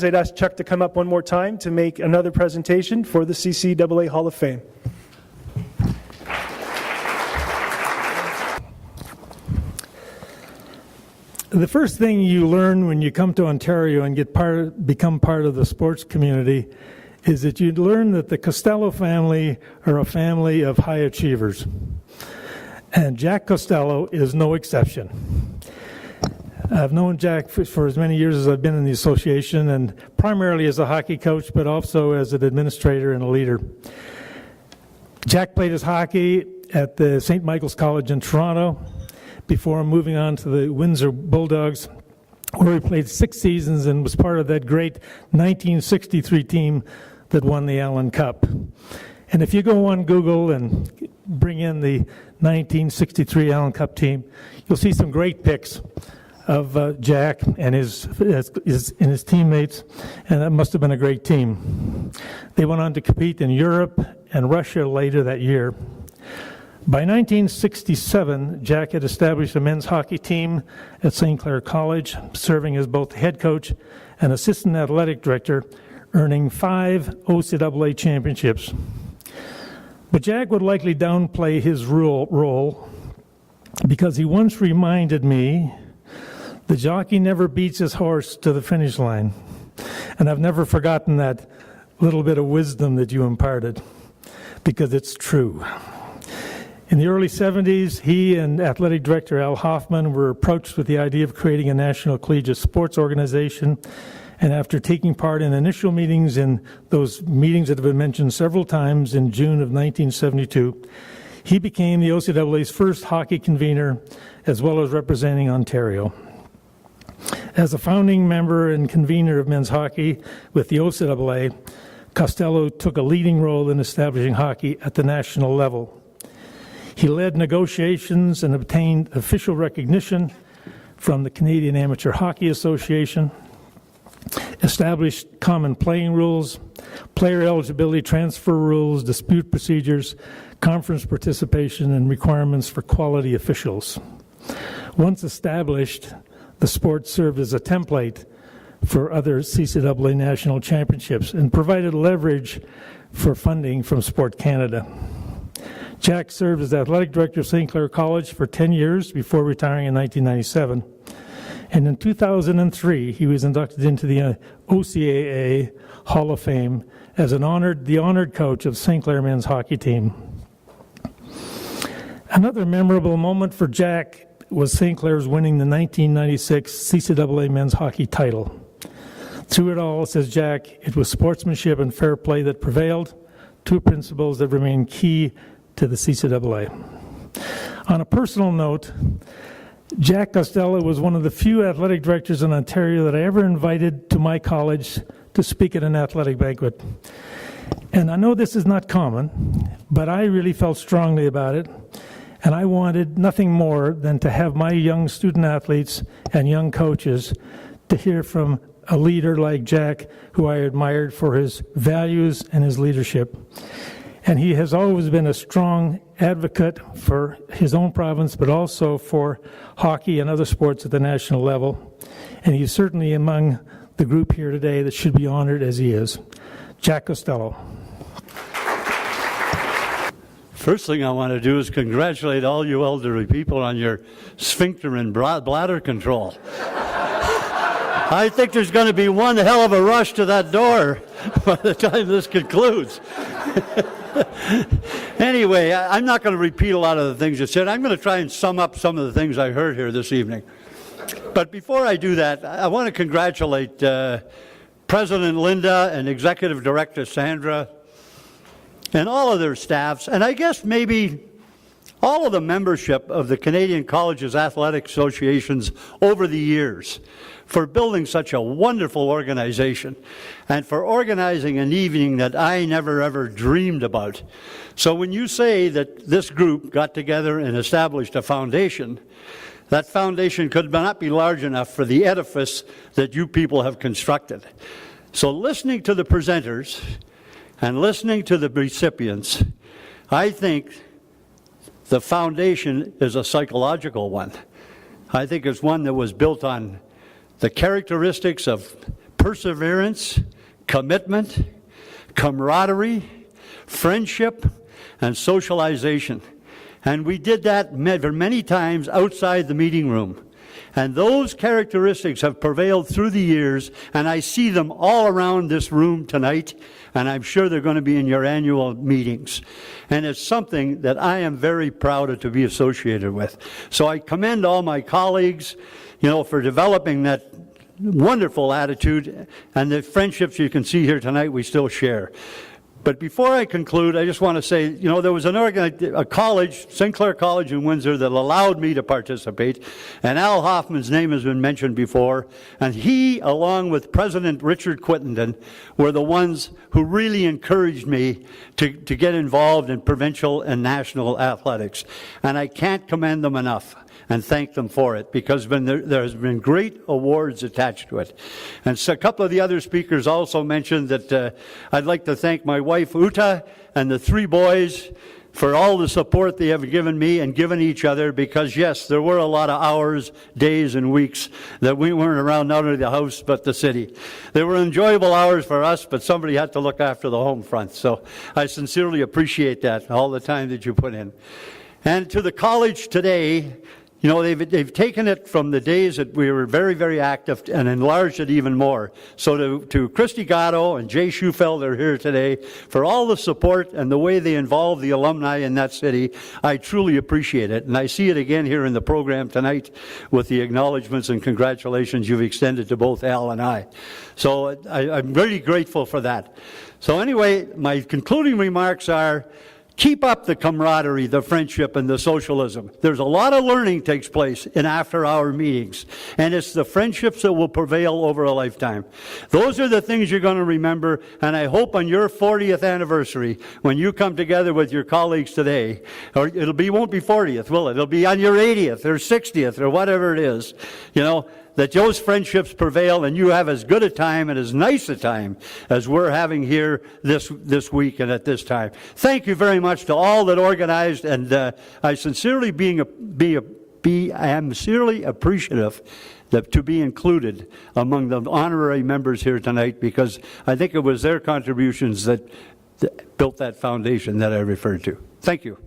I'd ask Chuck to come up one more time to make another presentation for the CCAA Hall of Fame. The first thing you learn when you come to Ontario and become part of the sports community is that you learn that the Costello family are a family of high achievers. And Jack Costello is no exception. I've known Jack for as many years as I've been in the association, and primarily as a hockey coach, but also as an administrator and a leader. Jack played his hockey at the St. Michael's College in Toronto before moving on to the Windsor Bulldogs, where he played 6 seasons and was part of that great 1963 team that won the Allen Cup. And if you go on Google and bring in the 1963 Allen Cup team, you'll see some great pics of Jack and his teammates, and that must have been a great team. They went on to compete in Europe and Russia later that year. By 1967, Jack had established a men's hockey team at St. Clair College, serving as both head coach and assistant athletic director, earning 5 OCAA championships. But Jack would likely downplay his role because he once reminded me, the jockey never beats his horse to the finish line. And I've never forgotten that little bit of wisdom that you imparted, because it's true. In the early 70s, he and athletic director Al Hoffman were approached with the idea of creating a national collegiate sports organization. And after taking part in initial meetings in those meetings that have been mentioned several times in June of 1972, he became the OCAA's first hockey convener, as well as representing Ontario. As a founding member and convener of men's hockey with the OCAA, Costello took a leading role in establishing hockey at the national level. He led negotiations and obtained official recognition from the Canadian Amateur Hockey Association, established common playing rules, player eligibility transfer rules, dispute procedures, conference participation, and requirements for quality officials. Once established, the sport served as a template for other CCAA national championships and provided leverage for funding from Sport Canada. Jack served as athletic director of St. Clair College for 10 years before retiring in 1997. And in 2003, he was inducted into the CCAA Hall of Fame as the honored coach of St. Clair men's hockey team. Another memorable moment for Jack was St. Clair's winning the 1996 CCAA men's hockey title. Through it all, says Jack, it was sportsmanship and fair play that prevailed, 2 principles that remain key to the CCAA. On a personal note, Jack Costello was one of the few athletic directors in Ontario that I ever invited to my college to speak at an athletic banquet. And I know this is not common, but I really felt strongly about it, and I wanted nothing more than to have my young student athletes and young coaches to hear from a leader like Jack, who I admired for his values and his leadership. And he has always been a strong advocate for his own province, but also for hockey and other sports at the national level. And he's certainly among the group here today that should be honored as he is. Jack Costello. First thing I want to do is congratulate all you elderly people on your sphincter and bladder control. I think there's going to be one hell of a rush to that door by the time this concludes. Anyway, I'm not going to repeat a lot of the things you said. I'm going to try and sum up some of the things I heard here this evening. But before I do that, I want to congratulate President Linda and Executive Director Sandra and all of their staffs, and I guess maybe all of the membership of the Canadian Colleges Athletic Associations over the years for building such a wonderful organization and for organizing an evening that I never ever dreamed about. So when you say that this group got together and established a foundation, that foundation could not be large enough for the edifice that you people have constructed. So listening to the presenters and listening to the recipients, I think the foundation is a psychological one. I think it's one that was built on the characteristics of perseverance, commitment, camaraderie, friendship, and socialization. And we did that many times outside the meeting room. And those characteristics have prevailed through the years, and I see them all around this room tonight, and I'm sure they're going to be in your annual meetings. And it's something that I am very proud of to be associated with. So I commend all my colleagues, for developing that wonderful attitude, and the friendships you can see here tonight we still share. But before I conclude, I just want to say, there was a college, Sinclair College in Windsor, that allowed me to participate, and Al Hoffman's name has been mentioned before, and he, along with President Richard Quittenden, were the ones who really encouraged me to get involved in provincial and national athletics. And I can't commend them enough and thank them for it, because there has been great awards attached to it. And so a couple of the other speakers also mentioned that I'd like to thank my wife Uta and the 3 boys for all the support they have given me and given each other, because yes, there were a lot of hours, days, and weeks that we weren't around not only the house but the city. They were enjoyable hours for us, but somebody had to look after the home front. So I sincerely appreciate that, all the time that you put in. And to the college today, they've taken it from the days that we were very, very active and enlarged it even more. So to Christy Gatto and Jay Schufeld, that are here today, for all the support and the way they involve the alumni in that city, I truly appreciate it. And I see it again here in the program tonight with the acknowledgments and congratulations you've extended to both Al and I. So I'm really grateful for that. So anyway, my concluding remarks are, keep up the camaraderie, the friendship, and the socialism. There's a lot of learning takes place in after-hour meetings, and it's the friendships that will prevail over a lifetime. Those are the things you're going to remember, and I hope on your 40th anniversary, when you come together with your colleagues today, or won't be 40th, will it? It'll be on your 80th or 60th or whatever it is, that those friendships prevail and you have as good a time and as nice a time as we're having here this week and at this time. Thank you very much to all that organized, and I sincerely am sincerely appreciative to be included among the honorary members here tonight, because I think it was their contributions that built that foundation that I referred to. Thank you.